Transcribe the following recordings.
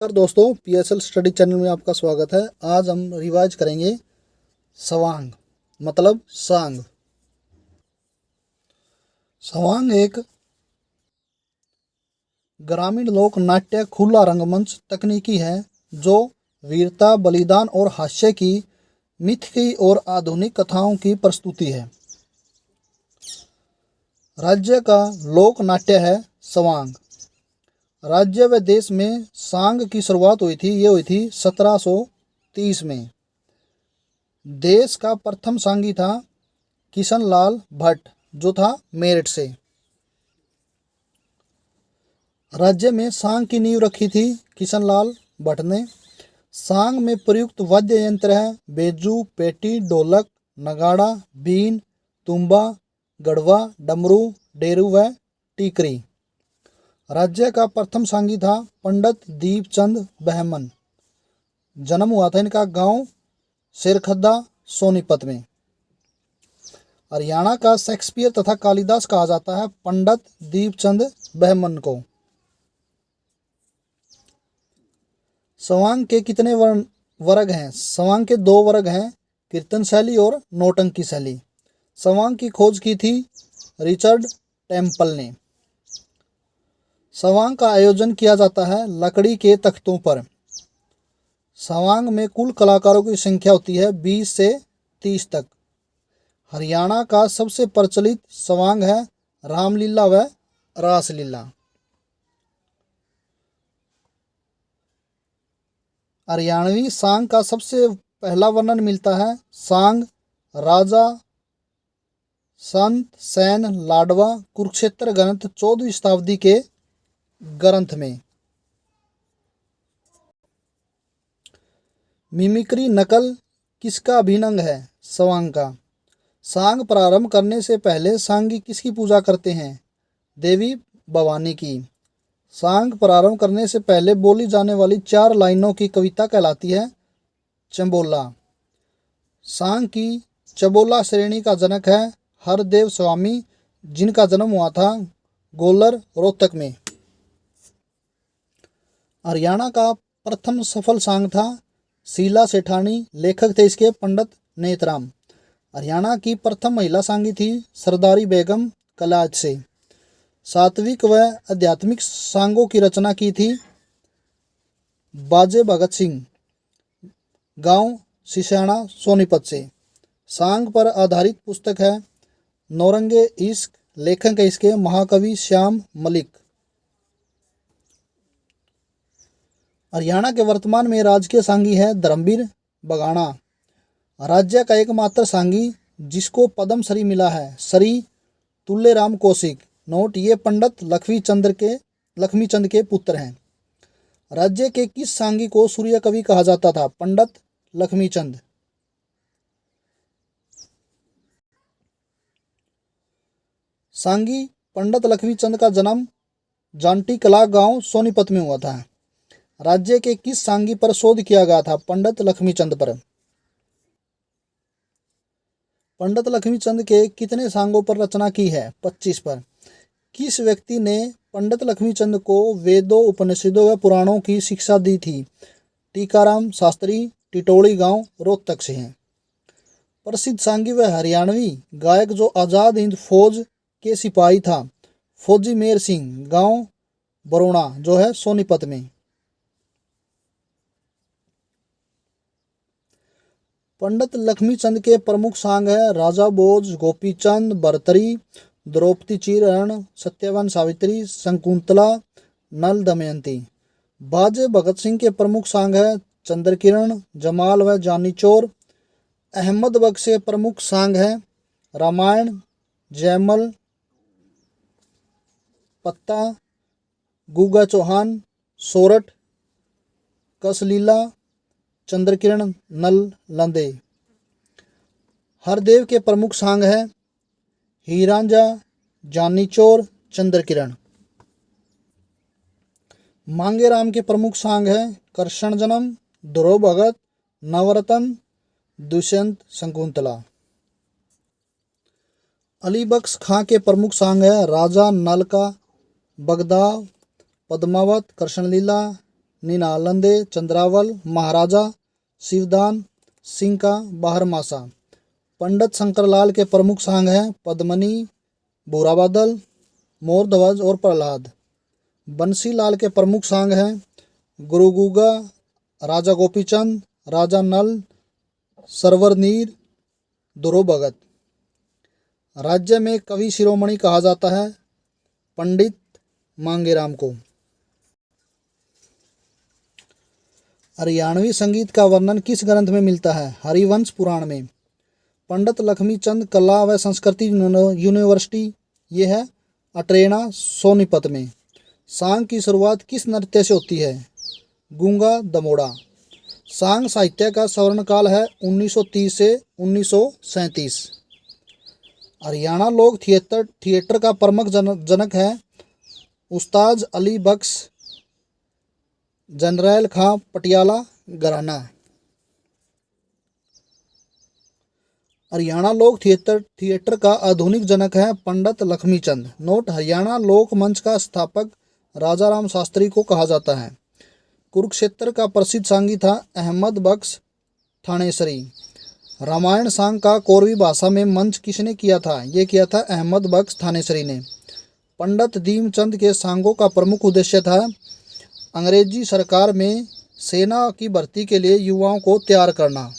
नमस्कार दोस्तों, PSL study channel में आपका स्वागत है। आज हम रिवाइज करेंगे सवांग मतलब सांग। सवांग एक ग्रामीण लोक नाट्य खुला रंगमंच तकनीकी है जो वीरता, बलिदान और हास्य की मिथकी और आधुनिक कथाओं की प्रस्तुति है। राज्य का लोक नाट्य है सवांग। राज्य व देश में सांग की शुरुआत ये हुई थी 1730 में। देश का प्रथम सांगी था किशन लाल भट्ट, जो था मेरठ से। राज्य में सांग की नींव रखी थी किशन लाल भट्ट ने। सांग में प्रयुक्त वाद्य यंत्र है बेजू, पेटी, ढोलक, नगाड़ा, बीन, तुम्बा, गढ़वा, डमरू, डेरू व टीकरी। राज्य का प्रथम सांगी था पंडित दीपचंद बहमन। जन्म हुआ था इनका गांव शेरखद्दा सोनीपत में। हरियाणा का शेक्सपियर तथा कालिदास कहा जाता है पंडित दीपचंद बहमन को। सवांग के कितने वर्ग हैं? सवांग के 2 वर्ग हैं, कीर्तन शैली और नौटंकी शैली। सवांग की खोज की थी रिचर्ड टेम्पल ने। सवांग का आयोजन किया जाता है लकड़ी के तख्तों पर। सवांग में कुल कलाकारों की संख्या होती है 20 से 30 तक। हरियाणा का सबसे प्रचलित सवांग है रामलीला व रासलीला। हरियाणवी सांग का सबसे पहला वर्णन मिलता है सांग राजा संत सैन लाडवा कुरुक्षेत्र ग्रंथ 14वीं शताब्दी के ग्रंथ में। मिमिक्री नकल किसका अभिन्न अंग है? सवांग का। सांग प्रारंभ करने से पहले सांगी किसकी पूजा करते हैं? देवी भवानी की। सांग प्रारंभ करने से पहले बोली जाने वाली 4 लाइनों की कविता कहलाती है चंबोला। सांग की चबोला श्रेणी का जनक है हरदेव स्वामी, जिनका जन्म हुआ था गोलर रोहतक में। हरियाणा का प्रथम सफल सांग था शीला सेठानी, लेखक थे इसके पंडित नेतराम। हरियाणा की प्रथम महिला सांगी थी सरदारी बेगम कलाज से। सात्विक व आध्यात्मिक सांगों की रचना की थी बाजे भगत सिंह, गांव सिसाना सोनीपत से। सांग पर आधारित पुस्तक है नौरंगे इश्क, लेखक है इसके महाकवि श्याम मलिक। हरियाणा के वर्तमान में राजकीय सांगी है धर्मवीर बघाना। राज्य का एकमात्र सांगी जिसको पद्म श्री मिला है श्री तुल्यराम कौशिक। नोट, ये पंडित लक्ष्मीचंद के पुत्र हैं। राज्य के किस सांगी को सूर्य कवि कहा जाता था? पंडित लक्ष्मीचंद। सांगी पंडित लक्ष्मीचंद का जन्म जांटी कला गांव सोनीपत में हुआ था। राज्य के किस सांगी पर शोध किया गया था? पंडित लक्ष्मीचंद पर। पंडित लक्ष्मीचंद के कितने सांगों पर रचना की है? 25 पर। किस व्यक्ति ने पंडित लक्ष्मीचंद को वेदों, उपनिषदों व पुराणों की शिक्षा दी थी? टीकाराम शास्त्री, टिटोड़ी गांव रोहतक से हैं। प्रसिद्ध सांगी व हरियाणवी गायक जो आजाद हिंद फौज के सिपाही था फौजी मेर सिंह, गांव बरोड़ा जो है सोनीपत में। पंडित लक्ष्मीचंद के प्रमुख सांग है राजा भोज, गोपीचंद, भरतरी, द्रौपदी चीरण, सत्यवान सावित्री, शकुंतला, नल दमयंती। बाजे भगत सिंह के प्रमुख सांग है चंद्रकिरण, जमाल व जानी चोर। अहमद बख्श के प्रमुख सांग है रामायण, जयमल, पत्ता, गुगा चौहान, सोरठ, कसलीला, चंद्रकिरण, नल लंदे। हरदेव के प्रमुख सांग है हीरांजा, जानी चोर, चंद्रकिरण। मांगेराम के प्रमुख सांग है कृष्ण जन्म, ध्रुव भगत, नवरत्न, दुष्यंत, शकुंतला। अली बख्श खां के प्रमुख सांग है राजा नल का, बगदाव, पद्मावत, कृष्णलीला, निनालंदे, चंद्रावल, महाराजा, शिवदान सिंह का बारहमासा। पंडित शंकरलाल के प्रमुख सांग हैं पद्मनी, भूरा बादल, मोर ध्वज और प्रहलाद। बंसीलाल के प्रमुख सांग हैं गुरु गूगा, राजा गोपीचंद, राजा नल, सरवर नीर, दुरो भगत। राज्य में कवि शिरोमणि कहा जाता है पंडित मांगेराम को। हरियाणवी संगीत का वर्णन किस ग्रंथ में मिलता है? हरिवंश पुराण में। पंडित लक्ष्मीचंद कला व संस्कृति यूनिवर्सिटी, ये है अट्रेना सोनीपत में। सांग की शुरुआत किस नृत्य से होती है? गूंगा दमोड़ा। सांग साहित्य का स्वर्णकाल है 1930 से 1937। हरियाणा लोक थिएटर का प्रमुख जनक है उस्ताद अली बख्श, जनरैल खां पटियाला घराना। हरियाणा लोक थिएटर का आधुनिक जनक है पंडित लक्ष्मीचंद। नोट: हरियाणा लोक मंच का स्थापक राजा राम शास्त्री को कहा जाता है। कुरुक्षेत्र का प्रसिद्ध सांगी था अहमद बख्श थानेसरी। रामायण सांग का कोरवी भाषा में मंच किसने किया था? ये किया था अहमद बख्श थानेसरी ने। पंडित दीनचंद के सांगों का प्रमुख उद्देश्य था अंग्रेजी सरकार में सेना की भर्ती के लिए युवाओं को तैयार करना।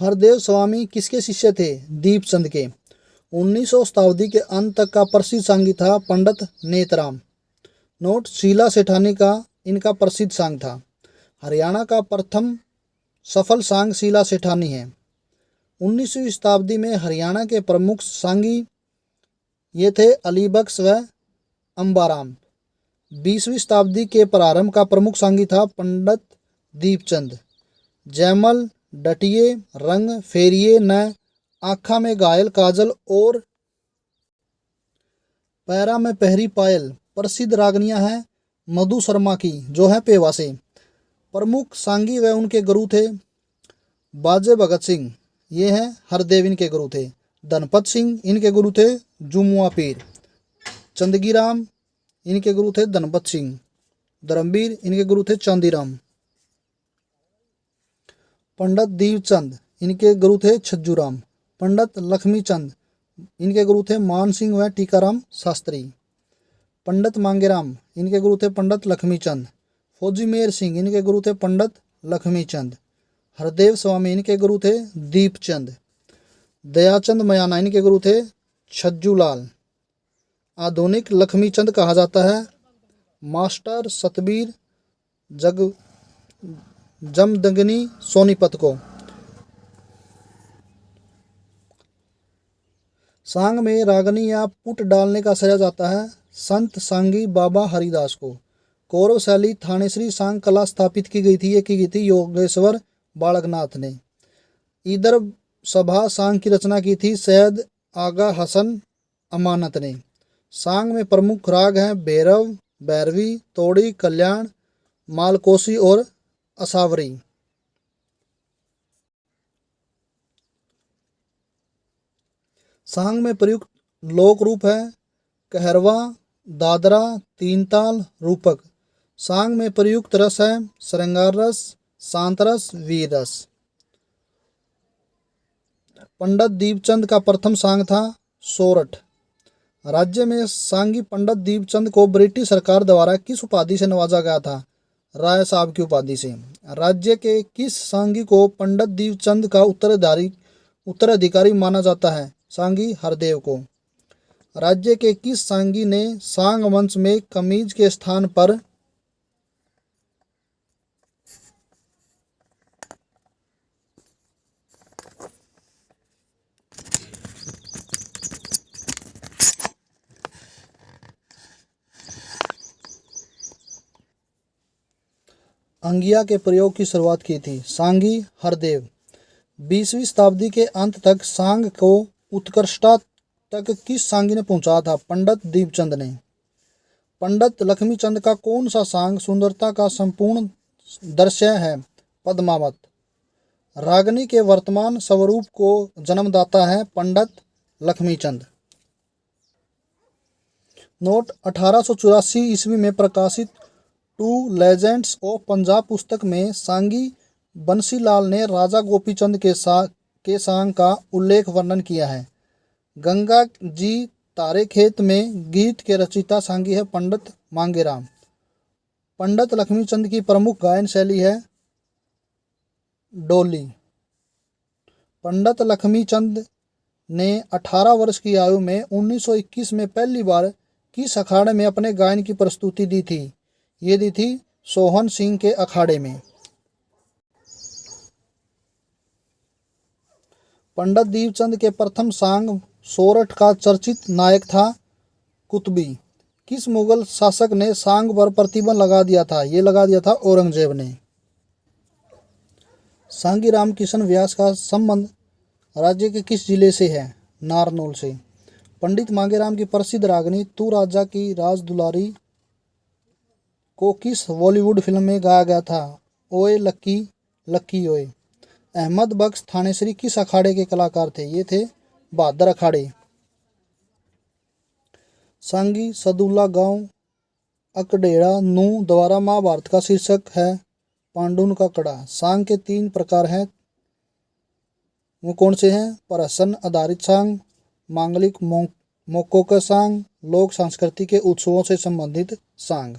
हरदेव स्वामी किसके शिष्य थे? दीपचंद के। 19वीं शताब्दी के अंत तक का प्रसिद्ध सांगी था पंडित नेतराम। नोट: शीला सेठानी का इनका प्रसिद्ध सांग था। हरियाणा का प्रथम सफल सांग शीला सेठानी है। 19वीं शताब्दी में हरियाणा के प्रमुख सांगी ये थे अली बख्श व अंबाराम। 20वीं शताब्दी के प्रारंभ का प्रमुख सांगी था पंडित दीपचंद। जयमल, डटिए, रंग फेरिए न, आँखा में घायल काजल और पैरा में पहरी पायल प्रसिद्ध रागनियां हैं मधु शर्मा की, जो है पेवा से। प्रमुख सांगी व उनके गुरु थे बाजे भगत सिंह, ये हैं हरदेव इनके गुरु थे। धनपत सिंह इनके गुरु थे जुमुआ पीर। चंदगीराम इनके गुरु थे धनपत सिंह। धर्मवीर इनके गुरु थे चांदीराम। पंडित दीपचंद इनके गुरु थे छज्जूराम। पंडित लक्ष्मीचंद इनके गुरु थे मान सिंह व टीकाराम शास्त्री। पंडित मांगेराम इनके गुरु थे पंडित लक्ष्मीचंद। फौजी मेहर सिंह इनके गुरु थे पंडित लक्ष्मीचंद। हरदेव स्वामी इनके गुरु थे दीपचंद। दयाचंद मयाना इनके गुरु थे छज्जूलाल। आधुनिक लक्ष्मीचंद कहा जाता है मास्टर सतबीर जमदग्नि सोनीपत को। सांग में रागनी या पुट डालने का श्रेय जाता है संत सांगी बाबा हरिदास को। कौरव शैली थानेसरी सांग कला स्थापित की गई थी। ये की गई थी योगेश्वर बालकनाथ ने। इधर सभा सांग की रचना की थी सैयद आगा हसन अमानत ने। सांग में प्रमुख राग हैं भैरव, भैरवी, तोड़ी, कल्याण, मालकोसी और असावरी। सांग में प्रयुक्त लोक रूप है कहरवा, दादरा, तीनताल, रूपक। सांग में प्रयुक्त रस है श्रृंगार रस, शांत रस, वीर रस। पंडित दीपचंद का प्रथम सांग था सोरठ। राज्य में सांगी पंडित दीपचंद को ब्रिटिश सरकार द्वारा किस उपाधि से नवाजा गया था? राय साहब की उपाधि से। राज्य के किस सांगी को पंडित दीपचंद का उत्तराधिकारी माना जाता है? सांगी हरदेव को। राज्य के किस सांगी ने सांग वंश में कमीज के स्थान पर अंगिया के प्रयोग की शुरुआत की थी? सांगी हरदेव। 20वीं शताब्दी के अंत तक सांग को उत्कृष्टता तक किस सांगी ने पहुंचाया था? पंडित दीपचंद ने। पंडित लक्ष्मीचंद का कौन सा सांग सुंदरता का संपूर्ण दृश्य है? पद्मावत। रागनी के वर्तमान स्वरूप को जन्मदाता है पंडित लक्ष्मीचंद। नोट 1884 ईस्वी में प्रकाशित टू लेजेंड्स ऑफ पंजाब पुस्तक में सांगी बंसीलाल ने राजा गोपीचंद के सांग का उल्लेख वर्णन किया है। गंगा जी तारे खेत में गीत के रचयिता सांगी है पंडित मांगेराम। पंडित लक्ष्मीचंद की प्रमुख गायन शैली है डोली। पंडित लक्ष्मीचंद ने 18 वर्ष की आयु में 1921 में पहली बार किस अखाड़े में अपने गायन की प्रस्तुति दी थी? ये दी थी सोहन सिंह के अखाड़े में। पंडित दीपचंद के प्रथम सांग सोरठ का चर्चित नायक था कुतुबी। किस मुगल शासक ने सांग पर प्रतिबंध लगा दिया था? ये लगा दिया था औरंगजेब ने। सांगी रामकिशन व्यास का संबंध राज्य के किस जिले से है? नारनौल से। पंडित मांगेराम की प्रसिद्ध रागनी तू राजा की राज दुलारी को किस बॉलीवुड फिल्म में गाया गया था? ओए लक्की लक्की ओए। अहमद बख्श थानेसरी किस अखाड़े के कलाकार थे? ये थे बहादुर अखाड़े। सांगी सदुल्ला गांव अकडेड़ा नू द्वारा महाभारत का शीर्षक है पांडुन का कड़ा। सांग के 3 प्रकार हैं, वो कौन से हैं? प्रहसन आधारित सांग, मांगलिक मौकों का सांग, लोक संस्कृति के उत्सवों से संबंधित सांग।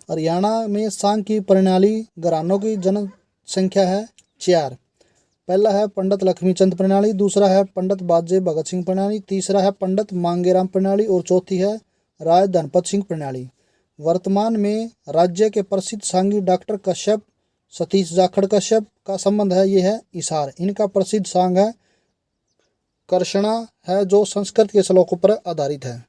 हरियाणा में सांग की प्रणाली घरानों की जनसंख्या है 4। पहला है पंडित लक्ष्मीचंद प्रणाली, दूसरा है पंडित बाजे भगत सिंह प्रणाली, तीसरा है पंडित मांगेराम प्रणाली और चौथी है राय धनपत सिंह प्रणाली। वर्तमान में राज्य के प्रसिद्ध सांगी डॉक्टर कश्यप सतीश जाखड़ कश्यप का संबंध है, ये है इसार। इनका प्रसिद्ध सांग है कर्षणा है जो संस्कृत के श्लोकों पर आधारित है।